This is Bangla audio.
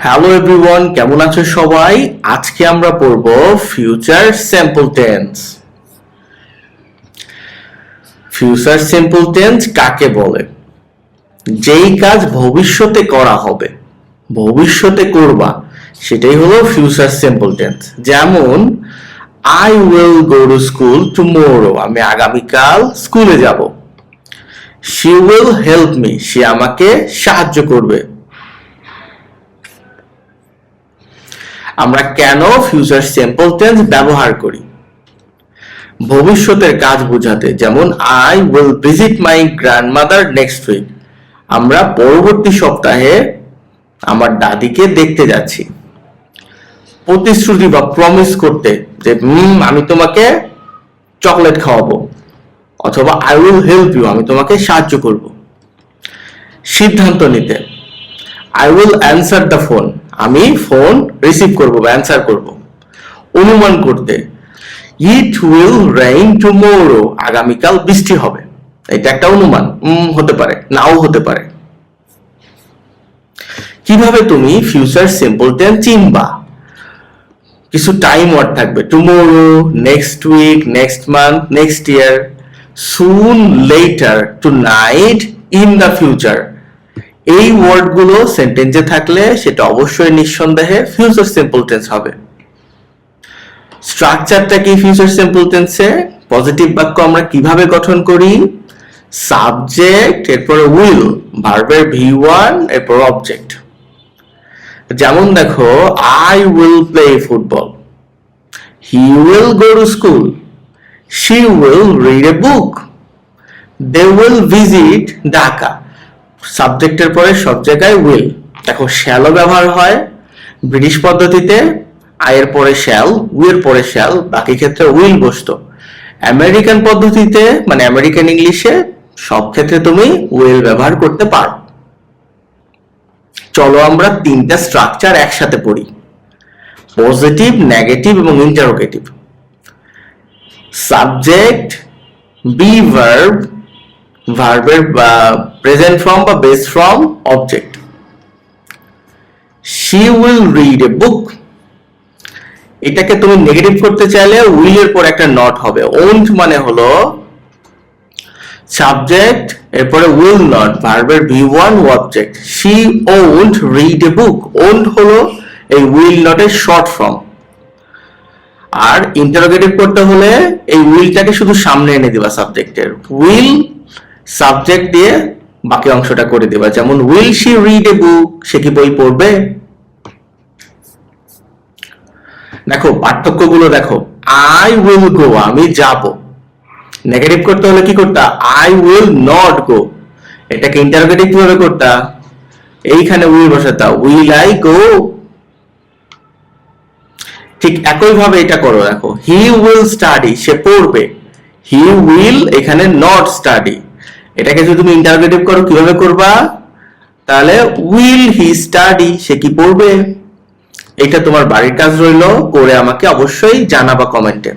হ্যালো এভরিওয়ান, কেমন আছো সবাই? আজকে আমরা পড়ব future simple tense. Future simple tense কাকে বলে? যেই কাজ ভবিষ্যতে করা হবে, ভবিষ্যতে করবা, সেটাই হলো ফিউচার সিম্পল টেন্স। যেমন I will go to school tomorrow, আমি আগামীকাল স্কুলে যাব। শি উইল হেল্প মি, সে আমাকে সাহায্য করবে। আমরা কেন ফিউচার সিম্পল টেন্স ব্যবহার করি? ভবিষ্যতের কাজ বোঝাতে, যেমন I will visit my grandmother next week, আমরা পরবর্তী সপ্তাহে আমার দাদিকে দেখতে যাচ্ছি। প্রতিশ্রুতি বা প্রমিস করতে, যে আমি তোমাকে চকলেট খাওয়াবো, অথবা আই উইল হেল্প ইউ, আমি তোমাকে সাহায্য করব। সিদ্ধান্ত নিতে, I will answer the phone, আমি ফোন রিসিভ করব বা অ্যান্সার করব। অনুমান করতে, ইট উইল রেইন টুমরো, আগামীকাল বৃষ্টি হবে। এটা একটা অনুমান, হতে পারে, নাও হতে পারে। কিভাবে তুমি ফিউচার সিম্পল টেন্স চিনবা? কিছু টাইম ওয়ার্ড থাকবে, tomorrow, next week, next month, next year, soon, later, tonight, in the future. এই ওয়ার্ডগুলো সেন্টেন্সে থাকলে সেটা অবশ্যই নিঃসন্দেহে ফিউচার সিম্পল টেন্স হবে। স্ট্রাকচারটা কি ফিউচার সিম্পল টেন্সে? পজিটিভ বাক্য আমরা কিভাবে গঠন করি? সাবজেক্ট, এরপরে উইল, ভার্বের V1, এরপর অবজেক্ট। যেমন দেখো, I will play football, he will go to school, she will read a book, they will visit Dhaka. সাবজেক্টের পরে সব জায়গায় উইল। দেখো, শ্যালও ব্যবহার হয় ব্রিটিশ পদ্ধতিতে, আয়ের পরে শ্যাল, উইল পরে শ্যাল, বাকি ক্ষেত্রে উইল বসতো। আমেরিকান পদ্ধতিতে, মানে আমেরিকান ইংলিশে, সব ক্ষেত্রে তুমি উইল ব্যবহার করতে পারো। চলো আমরা তিনটা স্ট্রাকচার একসাথে পড়ি, পজিটিভ, নেগেটিভ এবং ইন্টারোগেটিভ। সাবজেক্ট, বি ভার্ব, ভার্বের প্রেজেন্ট ফর্ম বা base form, object. She will read a book, এটাকে তুমি নেগেটিভ করতে চাইলে উইল এর পর একটা নট হবে। ওন্ট মানে হলো সাবজেক্ট, এরপরে উইল নট, ভার্বের V1, object. She won't read a book, won't হলো এই উইল নটের শর্ট ফর্ম। আর ইন্টারোগেটিভ করতে হলে এই উইলটাকে শুধু সামনে এনে দিবা সাবজেক্টের, উইল সাবজেক্ট দিয়ে বাকি অংশটা করে দিবা। যেমন উইল শি রিড এ বুক, সে কি বই পড়বে? দেখো পার্থক্যগুলো দেখো, আই উইল গো, আমি যাব। নেগেটিভ করতে হলে কি করতা? I will not go. এটাকে ইন্টারোগেটিভ কিভাবে করতা? এইখানে উইল বসাতা, উইল আই গো। ঠিক একই ভাবে এটা করো, দেখো, হি উইল স্টাডি, সে পড়বে। হি উইল এখানে নট স্টাডি। এটাকে যদি তুমি ইন্টারোগেটিভ করো, কিভাবে করবা? তাহলে উইল হি স্টাডি, সে কি পড়বে? এটা তোমার বাড়ির কাজ রইলো, করে আমাকে অবশ্যই জানাবা কমেন্টে।